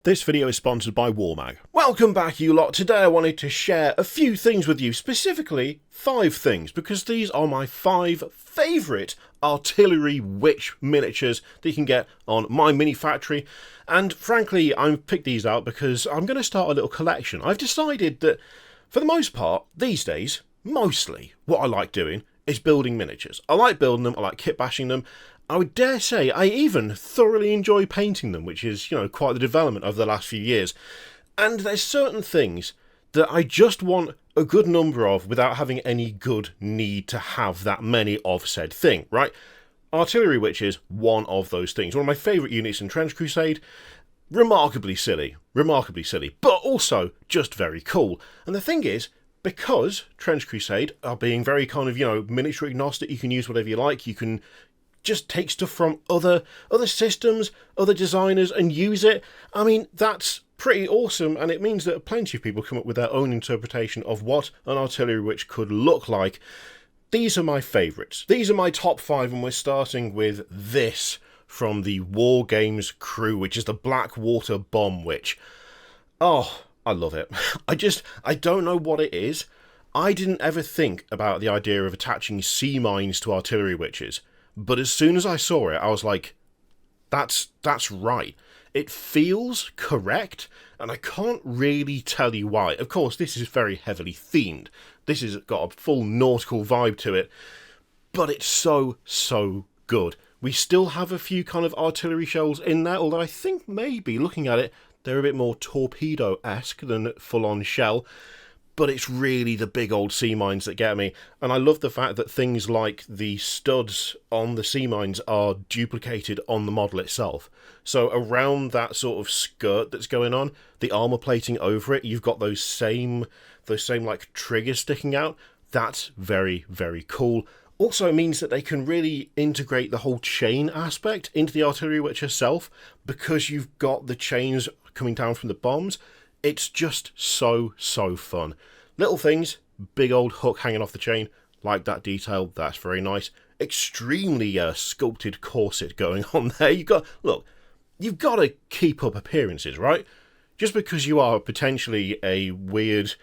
This video is sponsored by Wararmmag. Welcome back, you lot. Today I wanted to share a few things with you, specifically 5 things, because these are my 5 favourite artillery witch miniatures that you can get on my mini factory. And frankly, I've picked these out because I'm going to start a little collection. I've decided that, for the most part, these days, mostly, what I like doing is building miniatures. I like building them, I like kit bashing them. I would dare say I even thoroughly enjoy painting them, which is, quite the development over the last few years. And there's certain things that I just want a good number of without having any good need to have that many of said thing, right? Artillery Witch is one of those things. One of my favourite units in Trench Crusade. Remarkably silly, but also just very cool. And the thing is, because Trench Crusade are being very kind of, miniature agnostic, you can use whatever you like, you can just take stuff from other systems, other designers and use it. I mean, that's pretty awesome, and it means that plenty of people come up with their own interpretation of what an artillery witch could look like. These are my favourites. These are my top 5, and we're starting with this from the War Games crew, which is the Blackwater Bomb Witch. Oh, I love it. I don't know what it is. I didn't ever think about the idea of attaching sea mines to artillery witches. But as soon as I saw it, I was like, that's right. It feels correct, and I can't really tell you why. Of course, this is very heavily themed. This has got a full nautical vibe to it, but it's so good. We still have a few kind of artillery shells in there, although I think maybe, looking at it, they're a bit more torpedo-esque than full-on shell. But it's really the big old sea mines that get me. And I love the fact that things like the studs on the sea mines are duplicated on the model itself. So around that sort of skirt that's going on, the armour plating over it, you've got those same like triggers sticking out. That's very cool. Also, it means that they can really integrate the whole chain aspect into the artillery witch herself, because you've got the chains coming down from the bombs. It's just so fun. Little things, big old hook hanging off the chain, like that detail, that's very nice. Extremely sculpted corset going on there. You've got to keep up appearances, right? Just because you are potentially a weird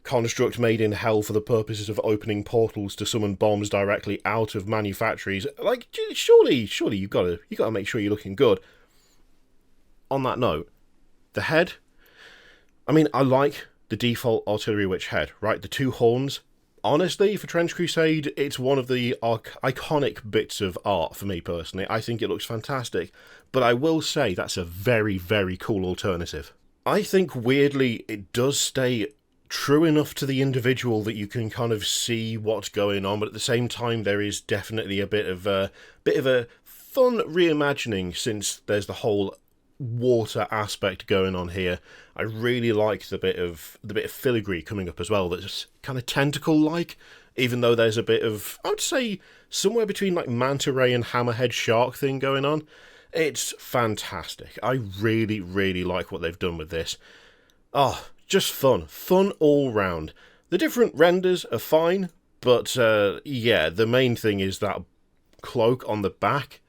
construct made in hell for the purposes of opening portals to summon bombs directly out of manufactories, like, surely you've got to make sure you're looking good. On that note, the head, I mean, I like the default artillery witch head, right? The 2 horns. Honestly, for Trench Crusade, it's one of the iconic bits of art for me personally. I think it looks fantastic, but I will say that's a very cool alternative. I think, weirdly, it does stay true enough to the individual that you can kind of see what's going on, but at the same time, there is definitely a bit of a fun reimagining, since there's the whole water aspect going on here. I really like the bit of filigree coming up as well, that's kind of tentacle like, even though there's a bit of, I would say, somewhere between like manta ray and hammerhead shark thing going on. It's fantastic. I really like what they've done with this. Oh, just fun all round. The different renders are fine, but yeah, the main thing is that cloak on the back.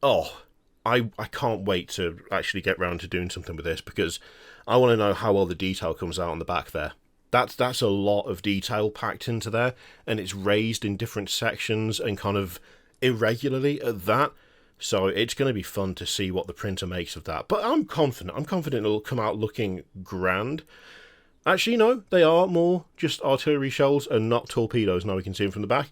Oh, I can't wait to actually get round to doing something with this, because I want to know how well the detail comes out on the back there. That's a lot of detail packed into there, and it's raised in different sections and kind of irregularly at that. So it's going to be fun to see what the printer makes of that. But I'm confident it'll come out looking grand. Actually, no, they are more just artillery shells and not torpedoes, now we can see them from the back.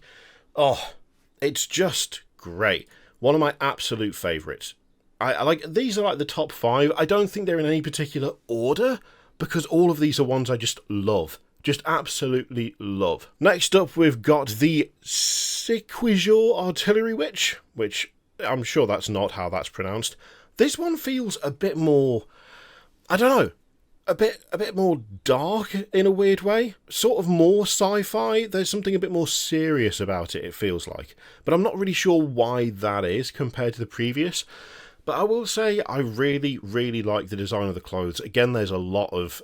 Oh, it's just great. One of my absolute favourites. I like, these are like the top 5. I don't think they're in any particular order, because all of these are ones I just love. Just absolutely love. Next up, we've got the Siquijor Artillery Witch, which I'm sure that's not how that's pronounced. This one feels a bit more, I don't know, a bit more dark in a weird way. Sort of more sci-fi. There's something a bit more serious about it feels like. But I'm not really sure why that is compared to the previous. But I will say I really like the design of the clothes. Again, there's a lot of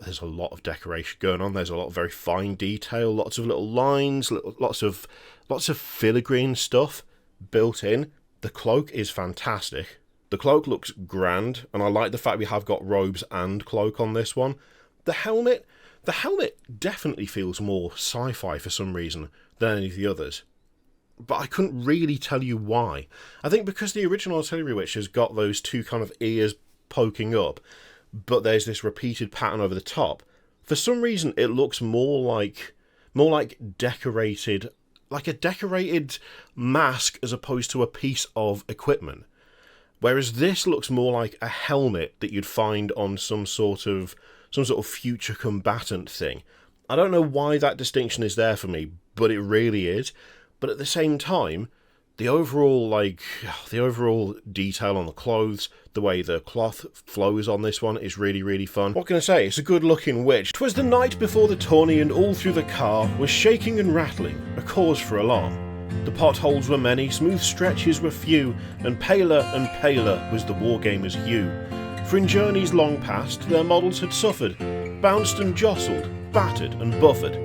decoration going on. There's a lot of very fine detail, lots of little lines, lots of filigree stuff built in. The cloak is fantastic. The cloak looks grand, and I like the fact we have got robes and cloak on this one. The helmet definitely feels more sci-fi for some reason than any of the others. But I couldn't really tell you why. I think because the original Artillery Witch has got those two kind of ears poking up, but there's this repeated pattern over the top. For some reason, it looks more like decorated, like a decorated mask as opposed to a piece of equipment. Whereas this looks more like a helmet that you'd find on some sort of future combatant thing. I don't know why that distinction is there for me, but it really is. But at the same time, the overall detail on the clothes, the way the cloth flows on this one is really, really fun. What can I say? It's a good-looking witch. 'Twas the night before the tourney, and all through the car was shaking and rattling, a cause for alarm. The potholes were many, smooth stretches were few, and paler was the wargamer's hue. For in journeys long past, their models had suffered, bounced and jostled, battered and buffered.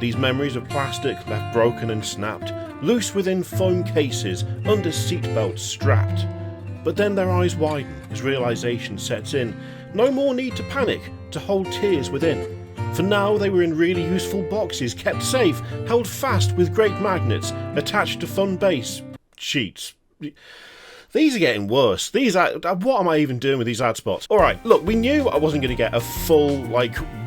These memories of plastic left broken and snapped, loose within foam cases, under seatbelts strapped. But then their eyes widen as realisation sets in. No more need to panic, to hold tears within. For now they were in really useful boxes, kept safe, held fast with great magnets, attached to fun base sheets. These are getting worse. What am I even doing with these ad spots? Alright, look, we knew I wasn't going to get a full,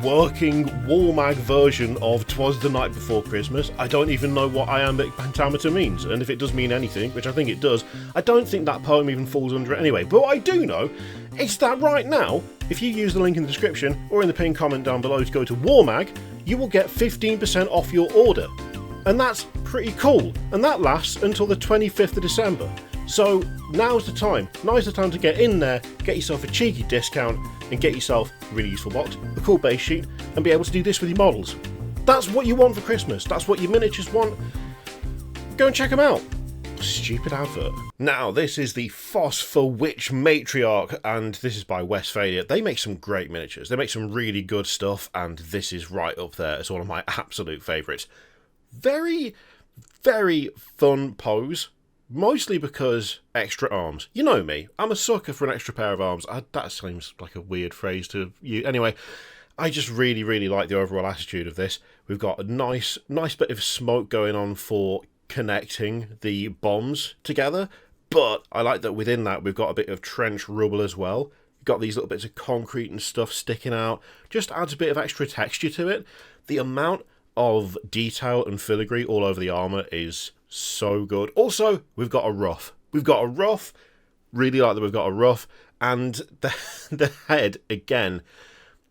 working Wararmmag version of 'Twas the Night Before Christmas. I don't even know what iambic pentameter means, and if it does mean anything, which I think it does, I don't think that poem even falls under it anyway. But what I do know is that right now, if you use the link in the description, or in the pinned comment down below to go to Wararmmag, you will get 15% off your order. And that's pretty cool, and that lasts until the 25th of December. So now's the time. Now's the time to get in there, get yourself a cheeky discount, and get yourself a really useful box, a cool base sheet, and be able to do this with your models. That's what you want for Christmas. That's what your miniatures want. Go and check them out. Stupid advert. Now, this is the Phosphor Witch Matriarch, and this is by Westphalia. They make some great miniatures. They make some really good stuff, and this is right up there as one of my absolute favourites. Very, very fun pose. Mostly because extra arms. You know me, I'm a sucker for an extra pair of arms. That seems like a weird phrase to use. Anyway, I just really, really like the overall attitude of this. We've got a nice bit of smoke going on for connecting the bombs together, but I like that within that we've got a bit of trench rubble as well. We've got these little bits of concrete and stuff sticking out. Just adds a bit of extra texture to it. The amount of detail and filigree all over the armour is so good. Also, we've got a ruff. Really like that we've got a ruff. And the head, again,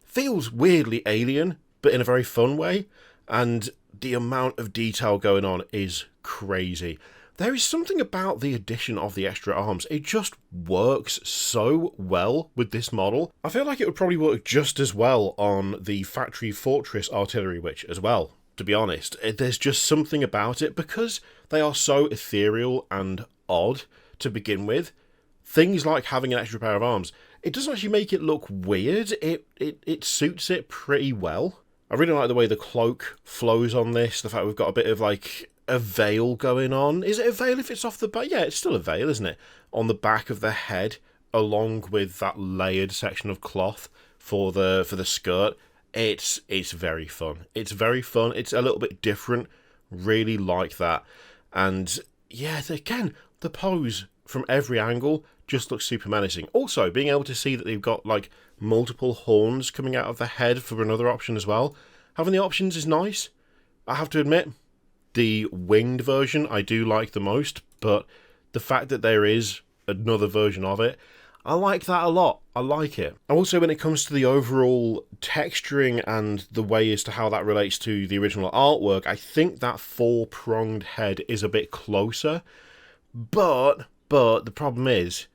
feels weirdly alien, but in a very fun way. And the amount of detail going on is crazy. There is something about the addition of the extra arms. It just works so well with this model. I feel like it would probably work just as well on the Factory Fortress Artillery Witch as well, to be honest. There's just something about it, because they are so ethereal and odd to begin with. Things like having an extra pair of arms, it doesn't actually make it look weird. It suits it pretty well. I really like the way the cloak flows on this, the fact we've got a bit of a veil going on. Is it a veil if it's off the back? Yeah, it's still a veil, isn't it? On the back of the head, along with that layered section of cloth for the skirt. It's very fun. It's very fun. It's a little bit different. Really like that. And yeah, again, the pose from every angle just looks super menacing. Also, being able to see that they've got multiple horns coming out of the head for another option as well. Having the options is nice. I have to admit, the winged version I do like the most, but the fact that there is another version of it, I like that a lot. I like it. Also, when it comes to the overall texturing and the way as to how that relates to the original artwork, I think that four-pronged head is a bit closer. But the problem is,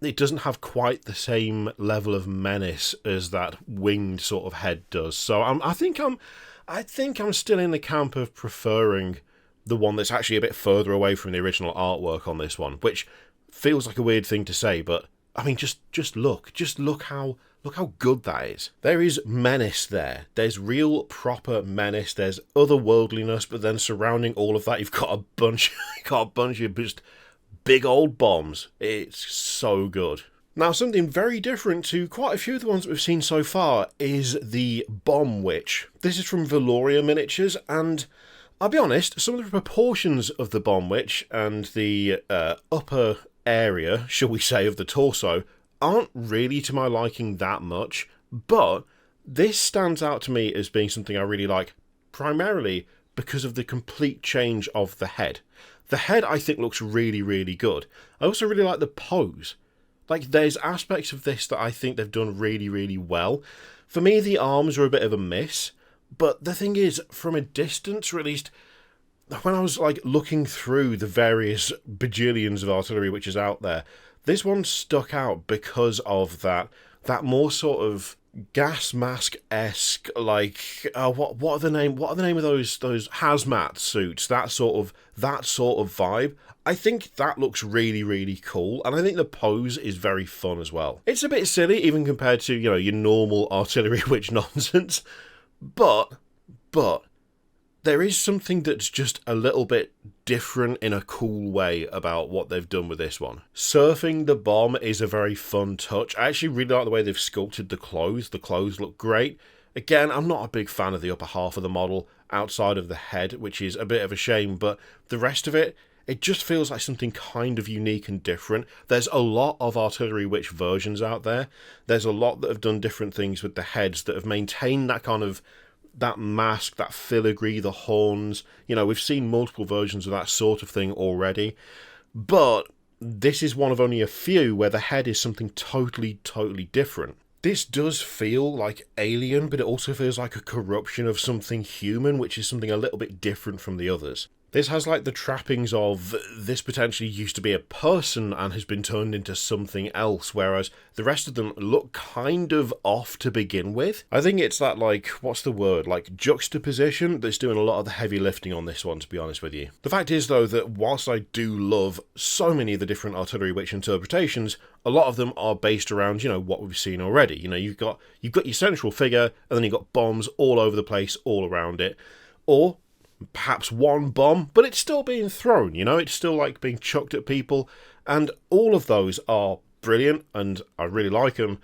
it doesn't have quite the same level of menace as that winged sort of head does. So I think I'm still in the camp of preferring the one that's actually a bit further away from the original artwork on this one, which feels like a weird thing to say, but I mean, just look how good that is. There is menace there. There's real proper menace. There's otherworldliness, but then surrounding all of that, you've got a bunch of just big old bombs. It's so good. Now, something very different to quite a few of the ones that we've seen so far is the Bomb Witch. This is from Valoria Miniatures, and I'll be honest, some of the proportions of the Bomb Witch and the upper area, shall we say, of the torso aren't really to my liking that much, but this stands out to me as being something I really like, primarily because of the complete change of the head. The head, I think, looks really, really good. I also really like the pose. Like, there's aspects of this that I think they've done really, really well. For me, the arms are a bit of a miss, but the thing is, from a distance, or at least when I was, like, looking through the various bajillions of artillery which is out there, this one stuck out because of that more sort of gas mask-esque, like, what are the name of those hazmat suits, that sort of vibe. I think that looks really, really cool, and I think the pose is very fun as well. It's a bit silly, even compared to, you know, your normal artillery witch nonsense, but there is something that's just a little bit different in a cool way about what they've done with this one. Surfing the bomb is a very fun touch. I actually really like the way they've sculpted the clothes. The clothes look great. Again, I'm not a big fan of the upper half of the model, outside of the head, which is a bit of a shame, but the rest of it, it just feels like something kind of unique and different. There's a lot of Artillery Witch versions out there. There's a lot that have done different things with the heads that have maintained that kind of, that mask, that filigree, the horns. You know, we've seen multiple versions of that sort of thing already. But this is one of only a few where the head is something totally, totally different. This does feel like alien, but it also feels like a corruption of something human, which is something a little bit different from the others. This has like the trappings of this potentially used to be a person and has been turned into something else, whereas the rest of them look kind of off to begin with. I think it's that, like, what's the word, like juxtaposition that's doing a lot of the heavy lifting on this one, to be honest with you. The fact is, though, that whilst I do love so many of the different Artillery Witch interpretations, a lot of them are based around, you know, what we've seen already. You know, you've got your central figure, and then you've got bombs all over the place, all around it. Or perhaps one bomb, but it's still being thrown, you know, it's still like being chucked at people, and all of those are brilliant, and I really like them.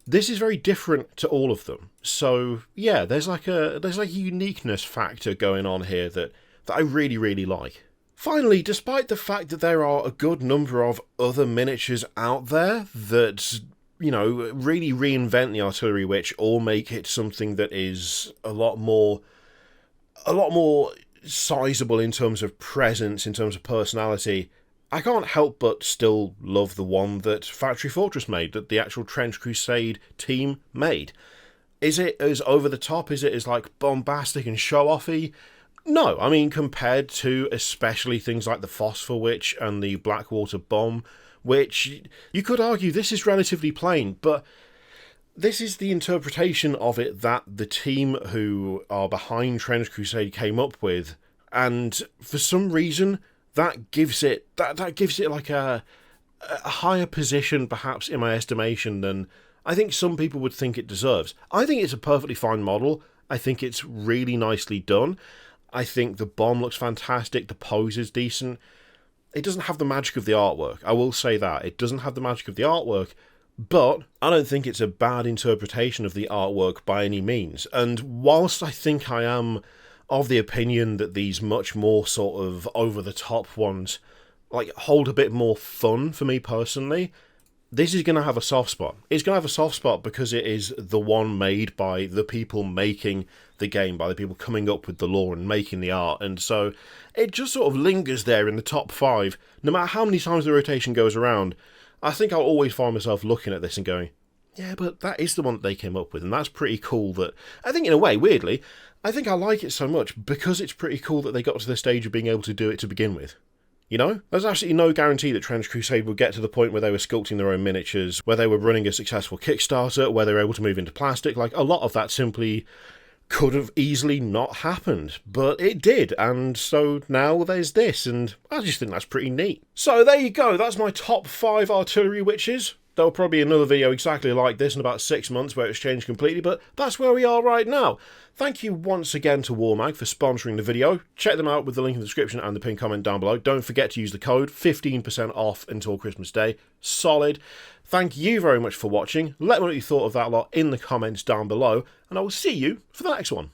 This is very different to all of them, so yeah, there's like a uniqueness factor going on here that I really, really like. Finally, despite the fact that there are a good number of other miniatures out there that, you know, really reinvent the Artillery Witch or make it something that is a lot more sizable in terms of presence, in terms of personality, I can't help but still love the one that Factory Fortress made, that the actual Trench Crusade team made. Is it as over the top? Is it as, like, bombastic and show-offy? No, I mean, compared to especially things like the Phosphor Witch and the Blackwater Bomb, which you could argue this is relatively plain, but this is the interpretation of it that the team who are behind Trench Crusade came up with, and for some reason that gives it like a higher position, perhaps, in my estimation than I think some people would think it deserves. I think it's a perfectly fine model. I think it's really nicely done. I think the bomb looks fantastic. The pose is decent. It doesn't have the magic of the artwork. I will say that. It doesn't have the magic of the artwork, but I don't think it's a bad interpretation of the artwork by any means. And whilst I think I am of the opinion that these much more sort of over-the-top ones, like, hold a bit more fun for me personally, this is going to have a soft spot. It's going to have a soft spot because it is the one made by the people making the game, by the people coming up with the lore and making the art, and so it just sort of lingers there in the top 5. No matter how many times the rotation goes around, I think I'll always find myself looking at this and going, yeah, but that is the one that they came up with, and that's pretty cool. That, I think, in a way, weirdly, I think I like it so much because it's pretty cool that they got to the stage of being able to do it to begin with. You know? There's absolutely no guarantee that Trench Crusade would get to the point where they were sculpting their own miniatures, where they were running a successful Kickstarter, where they were able to move into plastic. Like, a lot of that simply could have easily not happened, but it did, and so now there's this, and I just think that's pretty neat. So there you go, that's my top 5 Artillery Witches. There'll probably be another video exactly like this in about 6 months where it's changed completely, but that's where we are right now. Thank you once again to Wararmmag for sponsoring the video. Check them out with the link in the description and the pinned comment down below. Don't forget to use the code 15% off until Christmas Day. Solid. Thank you very much for watching. Let me know what you thought of that lot in the comments down below, and I will see you for the next one.